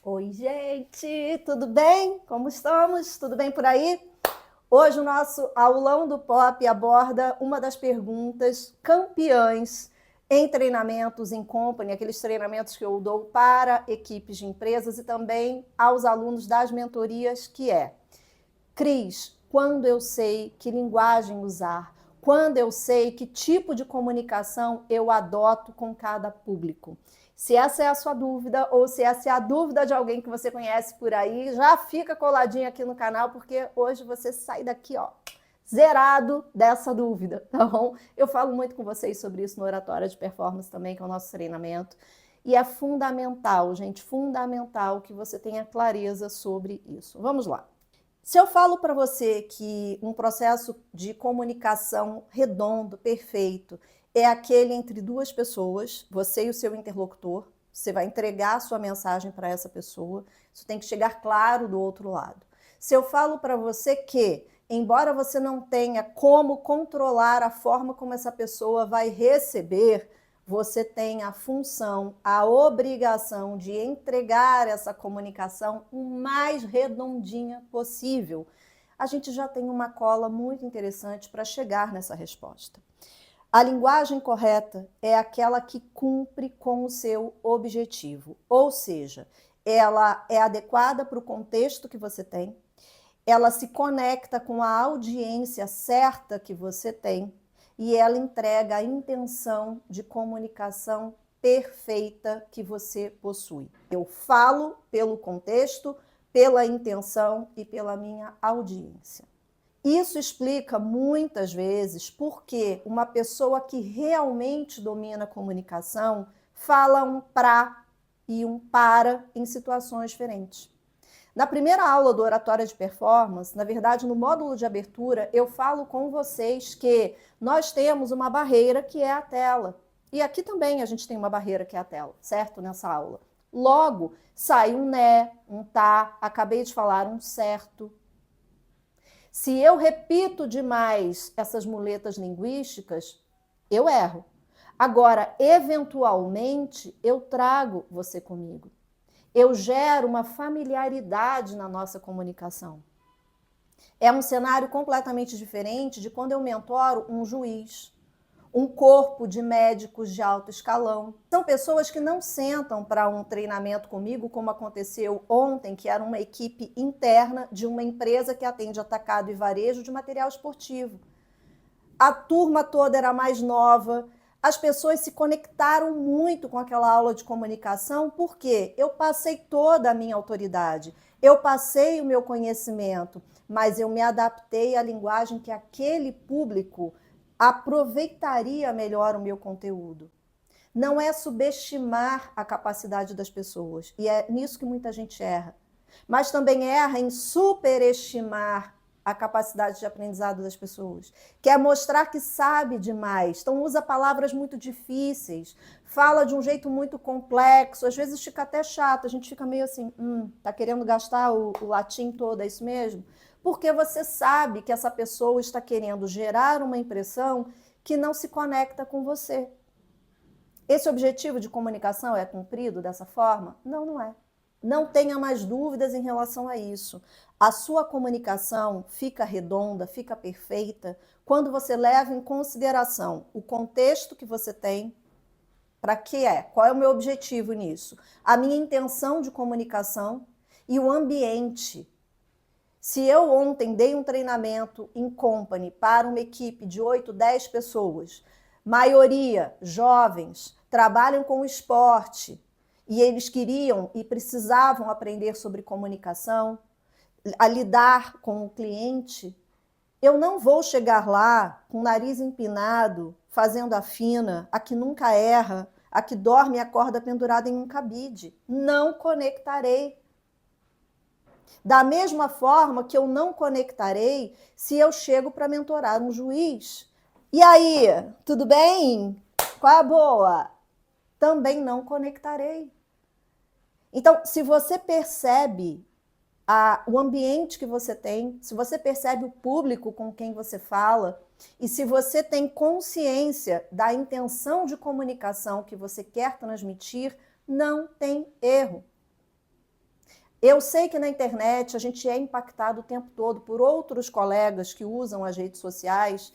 Oi, gente, tudo bem? Como estamos? Tudo bem por aí? Hoje o nosso aulão do Pop aborda uma das perguntas campeãs em treinamentos em company, aqueles treinamentos que eu dou para equipes de empresas e também aos alunos das mentorias, que é: Cris, quando eu sei que linguagem usar? Quando eu sei que tipo de comunicação eu adoto com cada público? Se essa é a sua dúvida, ou se essa é a dúvida de alguém que você conhece por aí, já fica coladinho aqui no canal, porque hoje você sai daqui, ó, zerado dessa dúvida, tá bom? Eu falo muito com vocês sobre isso no Oratória de Performance também, que é o nosso treinamento. E é fundamental, gente, fundamental que você tenha clareza sobre isso. Vamos lá. Se eu falo para você que um processo de comunicação redondo, perfeito, é aquele entre duas pessoas, você e o seu interlocutor, você vai entregar a sua mensagem para essa pessoa, isso tem que chegar claro do outro lado. Se eu falo para você que, embora você não tenha como controlar a forma como essa pessoa vai receber, você tem a função, a obrigação de entregar essa comunicação o mais redondinha possível. A gente já tem uma cola muito interessante para chegar nessa resposta. A linguagem correta é aquela que cumpre com o seu objetivo, ou seja, ela é adequada para o contexto que você tem, ela se conecta com a audiência certa que você tem, e ela entrega a intenção de comunicação perfeita que você possui. Eu falo pelo contexto, pela intenção e pela minha audiência. Isso explica muitas vezes por que uma pessoa que realmente domina a comunicação fala um pra e um para em situações diferentes. Na primeira aula do Oratória de Performance, na verdade, no módulo de abertura, eu falo com vocês que nós temos uma barreira que é a tela. E aqui também a gente tem uma barreira que é a tela, certo? Nessa aula. Logo, sai um né, um tá, acabei de falar um certo. Se eu repito demais essas muletas linguísticas, eu erro. Agora, eventualmente, eu trago você comigo. Eu gero uma familiaridade na nossa comunicação. É um cenário completamente diferente de quando eu mentoro um juiz, um corpo de médicos de alto escalão. São pessoas que não sentam para um treinamento comigo, como aconteceu ontem, que era uma equipe interna de uma empresa que atende atacado e varejo de material esportivo. A turma toda era mais nova, as pessoas se conectaram muito com aquela aula de comunicação, porque eu passei toda a minha autoridade, eu passei o meu conhecimento, mas eu me adaptei à linguagem que aquele público aproveitaria melhor o meu conteúdo. Não é subestimar a capacidade das pessoas, e é nisso que muita gente erra, mas também erra em superestimar a capacidade de aprendizado das pessoas. Quer mostrar que sabe demais, então usa palavras muito difíceis, fala de um jeito muito complexo, às vezes fica até chato, a gente fica meio assim, tá querendo gastar o latim todo, é isso mesmo? Porque você sabe que essa pessoa está querendo gerar uma impressão que não se conecta com você. Esse objetivo de comunicação é cumprido dessa forma? Não, não é. Não tenha mais dúvidas em relação a isso. A sua comunicação fica redonda, fica perfeita, quando você leva em consideração o contexto que você tem. Para que é? Qual é o meu objetivo nisso? A minha intenção de comunicação e o ambiente. Se eu ontem dei um treinamento em company para uma equipe de 8, 10 pessoas, maioria jovens, trabalham com esporte, e eles queriam e precisavam aprender sobre comunicação, a lidar com o cliente, eu não vou chegar lá com o nariz empinado, fazendo a fina, a que nunca erra, a que dorme e acorda pendurada em um cabide. Não conectarei. Da mesma forma que eu não conectarei se eu chego para mentorar um juiz. E aí, tudo bem? Qual é a boa? Também não conectarei. Então, se você percebe o ambiente que você tem, se você percebe o público com quem você fala, e se você tem consciência da intenção de comunicação que você quer transmitir, não tem erro. Eu sei que na internet a gente é impactado o tempo todo por outros colegas que usam as redes sociais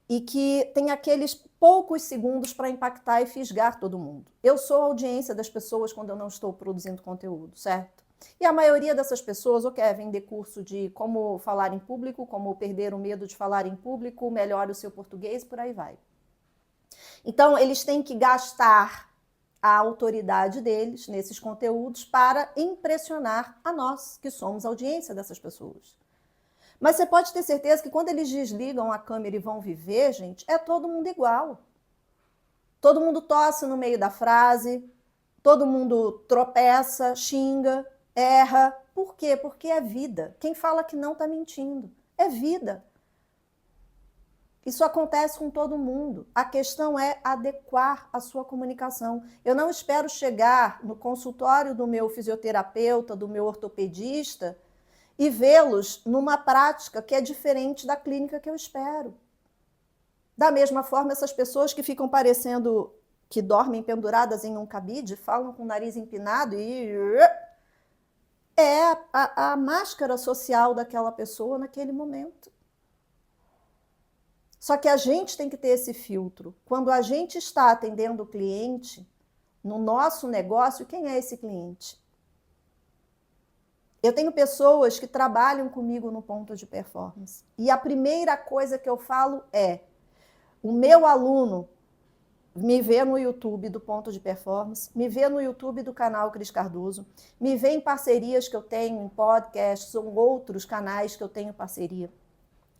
e que tem aqueles poucos segundos para impactar e fisgar todo mundo. Eu sou a audiência das pessoas quando eu não estou produzindo conteúdo, certo? E a maioria dessas pessoas ou quer vender curso de como falar em público, como perder o medo de falar em público, melhore o seu português, por aí vai. Então, eles têm que gastar a autoridade deles nesses conteúdos para impressionar a nós, que somos a audiência dessas pessoas. Mas você pode ter certeza que quando eles desligam a câmera e vão viver, gente, é todo mundo igual. Todo mundo tosse no meio da frase, todo mundo tropeça, xinga, erra. Por quê? Porque é vida. Quem fala que não está mentindo. É vida. Isso acontece com todo mundo. A questão é adequar a sua comunicação. Eu não espero chegar no consultório do meu fisioterapeuta, do meu ortopedista, e vê-los numa prática que é diferente da clínica que eu espero. Da mesma forma, essas pessoas que ficam parecendo que dormem penduradas em um cabide, falam com o nariz empinado e é a máscara social daquela pessoa naquele momento. Só que a gente tem que ter esse filtro. Quando a gente está atendendo o cliente, no nosso negócio, quem é esse cliente? Eu tenho pessoas que trabalham comigo no ponto de performance. E a primeira coisa que eu falo é: o meu aluno me vê no YouTube do Ponto de Performance, me vê no YouTube do canal Cris Cardoso, me vê em parcerias que eu tenho, em podcasts ou outros canais que eu tenho parceria.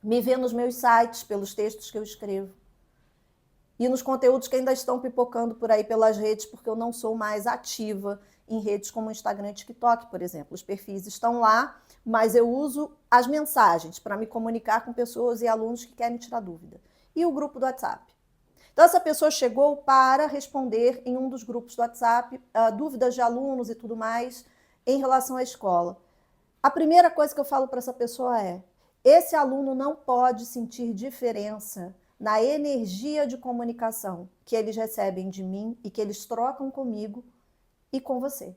Me vê nos meus sites, pelos textos que eu escrevo. E nos conteúdos que ainda estão pipocando por aí pelas redes, porque eu não sou mais ativa em redes como Instagram e TikTok, por exemplo. Os perfis estão lá, mas eu uso as mensagens para me comunicar com pessoas e alunos que querem tirar dúvida. E o grupo do WhatsApp. Então, essa pessoa chegou para responder em um dos grupos do WhatsApp dúvidas de alunos e tudo mais em relação à escola. A primeira coisa que eu falo para essa pessoa é: esse aluno não pode sentir diferença na energia de comunicação que eles recebem de mim e que eles trocam comigo e com você.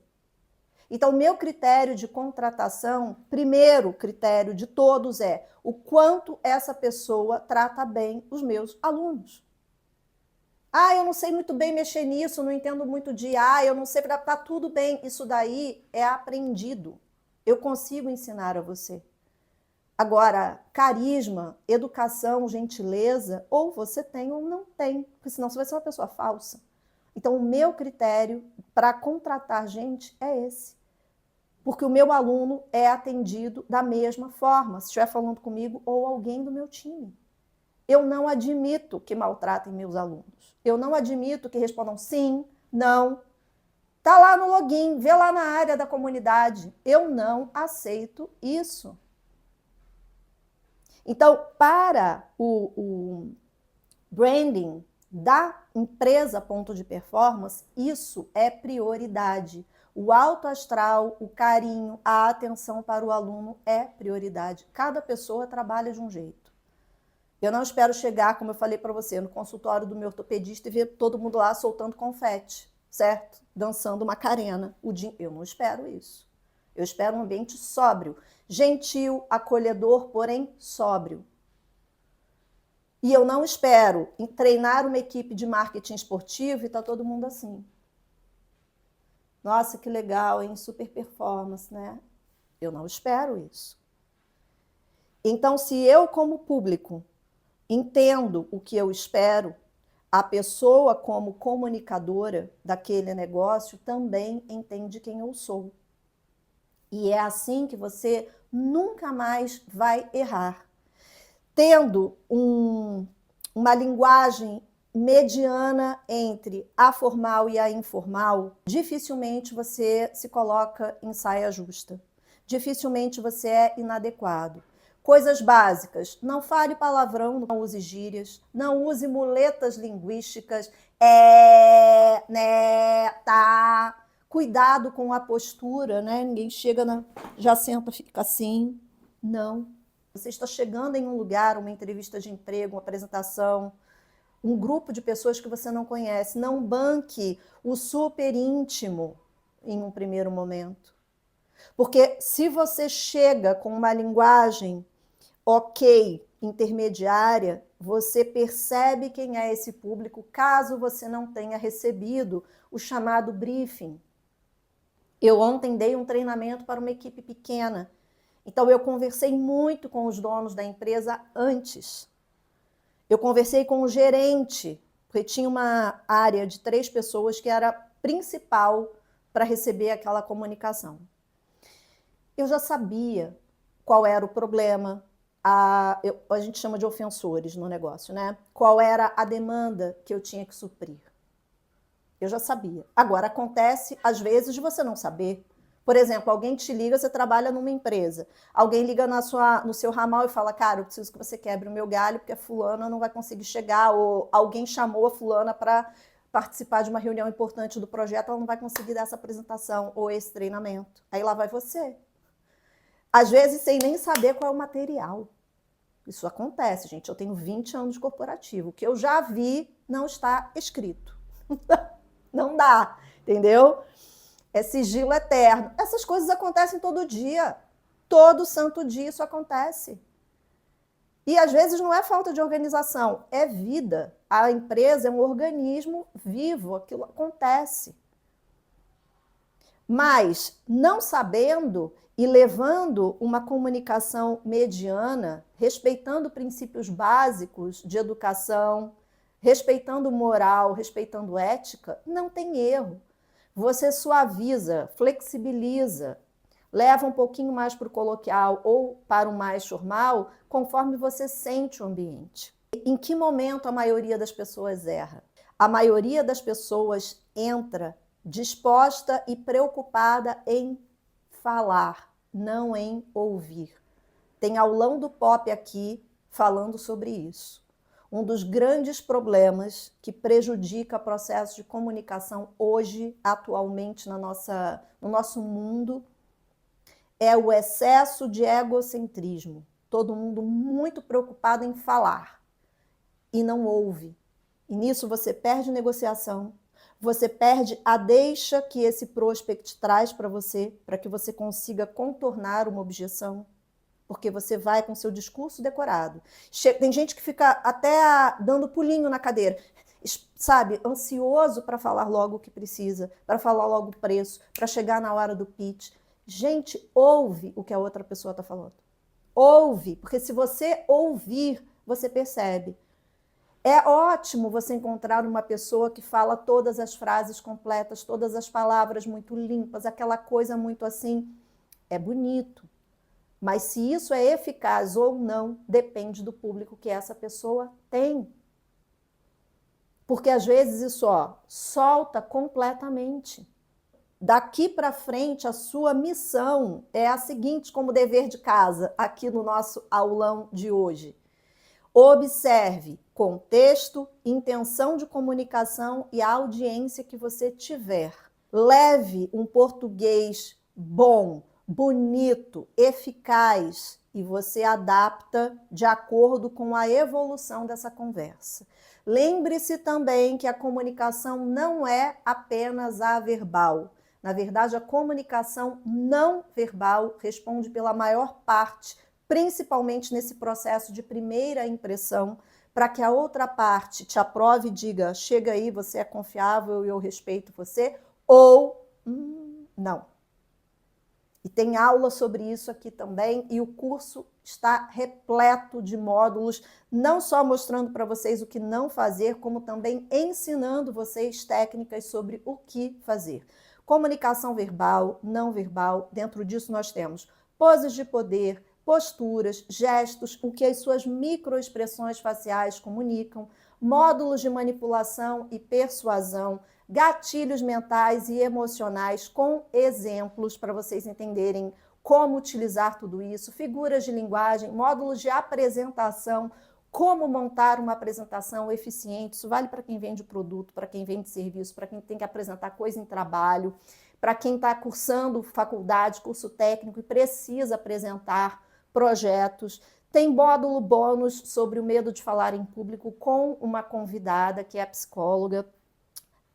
Então, meu critério de contratação, primeiro critério de todos é o quanto essa pessoa trata bem os meus alunos. Eu não sei muito bem mexer nisso, não entendo muito de eu não sei, tá tudo bem, isso daí é aprendido. Eu consigo ensinar a você. Agora, carisma, educação, gentileza, ou você tem ou não tem, porque senão você vai ser uma pessoa falsa. Então, o meu critério para contratar gente é esse. Porque o meu aluno é atendido da mesma forma, se estiver falando comigo ou alguém do meu time. Eu não admito que maltratem meus alunos. Eu não admito que respondam sim, não. Tá lá no login, vê lá na área da comunidade. Eu não aceito isso. Então, para o branding da empresa Ponto de Performance, isso é prioridade. O alto astral, o carinho, a atenção para o aluno é prioridade. Cada pessoa trabalha de um jeito. Eu não espero chegar, como eu falei para você, no consultório do meu ortopedista e ver todo mundo lá soltando confete, certo? Dançando Macarena. Eu não espero isso. Eu espero um ambiente sóbrio, gentil, acolhedor, porém sóbrio. E eu não espero treinar uma equipe de marketing esportivo e tá todo mundo assim. Nossa, que legal, hein? Super performance, né? Eu não espero isso. Então, se eu, como público, entendo o que eu espero, a pessoa, como comunicadora daquele negócio, também entende quem eu sou. E é assim que você nunca mais vai errar. Tendo uma linguagem mediana entre a formal e a informal, dificilmente você se coloca em saia justa. Dificilmente você é inadequado. Coisas básicas: não fale palavrão, não use gírias, não use muletas linguísticas, né, tá. Cuidado com a postura, né? Ninguém chega, já senta, fica assim. Não. Você está chegando em um lugar, uma entrevista de emprego, uma apresentação, um grupo de pessoas que você não conhece. Não banque o super íntimo em um primeiro momento. Porque se você chega com uma linguagem ok, intermediária, você percebe quem é esse público, caso você não tenha recebido o chamado briefing. Eu ontem dei um treinamento para uma equipe pequena, então eu conversei muito com os donos da empresa antes. Eu conversei com o gerente, porque tinha uma área de 3 pessoas que era principal para receber aquela comunicação. Eu já sabia qual era o problema, a gente chama de ofensores no negócio, né? Qual era a demanda que eu tinha que suprir. Eu já sabia. Agora, acontece, às vezes, de você não saber. Por exemplo, alguém te liga, você trabalha numa empresa. Alguém liga no seu ramal e fala, cara, eu preciso que você quebre o meu galho, porque a fulana não vai conseguir chegar. Ou alguém chamou a fulana para participar de uma reunião importante do projeto, ela não vai conseguir dar essa apresentação ou esse treinamento. Aí lá vai você. Às vezes, sem nem saber qual é o material. Isso acontece, gente. Eu tenho 20 anos de corporativo. O que eu já vi não está escrito. Não dá, entendeu? É sigilo eterno. Essas coisas acontecem todo dia. Todo santo dia isso acontece. E às vezes não é falta de organização, é vida. A empresa é um organismo vivo, aquilo acontece. Mas não sabendo e levando uma comunicação mediana, respeitando princípios básicos de educação, respeitando moral, respeitando ética, não tem erro. Você suaviza, flexibiliza, leva um pouquinho mais para o coloquial ou para o mais formal, conforme você sente o ambiente. Em que momento a maioria das pessoas erra? A maioria das pessoas entra disposta e preocupada em falar, não em ouvir. Tem aulão do Pop aqui falando sobre isso. Um dos grandes problemas que prejudica o processo de comunicação hoje, atualmente, no nosso mundo, é o excesso de egocentrismo. Todo mundo muito preocupado em falar e não ouve. E nisso você perde negociação, você perde a deixa que esse prospect traz para você, para que você consiga contornar uma objeção, porque você vai com seu discurso decorado. Tem gente que fica até dando pulinho na cadeira, sabe, ansioso para falar logo o que precisa, para falar logo o preço, para chegar na hora do pitch. Gente, ouve o que a outra pessoa está falando. Ouve, porque se você ouvir, você percebe. É ótimo você encontrar uma pessoa que fala todas as frases completas, todas as palavras muito limpas, aquela coisa muito assim. É bonito. Mas se isso é eficaz ou não, depende do público que essa pessoa tem. Porque às vezes isso solta completamente. Daqui para frente, a sua missão é a seguinte, como dever de casa, aqui no nosso aulão de hoje. Observe contexto, intenção de comunicação e a audiência que você tiver. Leve um português bom, bonito, eficaz e você adapta de acordo com a evolução dessa conversa. Lembre-se também que a comunicação não é apenas a verbal. Na verdade, a comunicação não verbal responde pela maior parte, principalmente nesse processo de primeira impressão, para que a outra parte te aprove e diga, chega aí, você é confiável e eu respeito você, ou não. E tem aula sobre isso aqui também, e o curso está repleto de módulos, não só mostrando para vocês o que não fazer, como também ensinando vocês técnicas sobre o que fazer. Comunicação verbal, não verbal, dentro disso nós temos poses de poder, posturas, gestos, o que as suas microexpressões faciais comunicam, módulos de manipulação e persuasão, gatilhos mentais e emocionais com exemplos para vocês entenderem como utilizar tudo isso, figuras de linguagem, módulos de apresentação, como montar uma apresentação eficiente. Isso vale para quem vende produto, para quem vende serviço, para quem tem que apresentar coisa em trabalho, para quem está cursando faculdade, curso técnico e precisa apresentar projetos. Tem módulo bônus sobre o medo de falar em público com uma convidada que é psicóloga.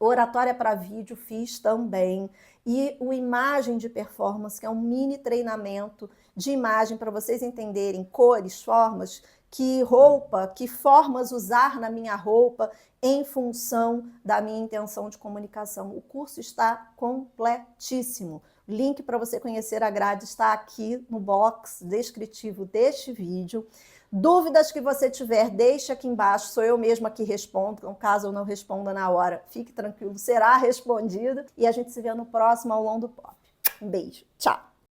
Oratória para vídeo fiz também. e o Imagem de Performance, que é um mini treinamento de imagem para vocês entenderem cores, formas, que formas usar na minha roupa em função da minha intenção de comunicação. O curso está completíssimo. O link para você conhecer a grade está aqui no box descritivo deste vídeo. Dúvidas que você tiver, deixe aqui embaixo, sou eu mesma que respondo, então caso eu não responda na hora, fique tranquilo, será respondido. E a gente se vê no próximo Aulão do Pop. Um beijo, tchau!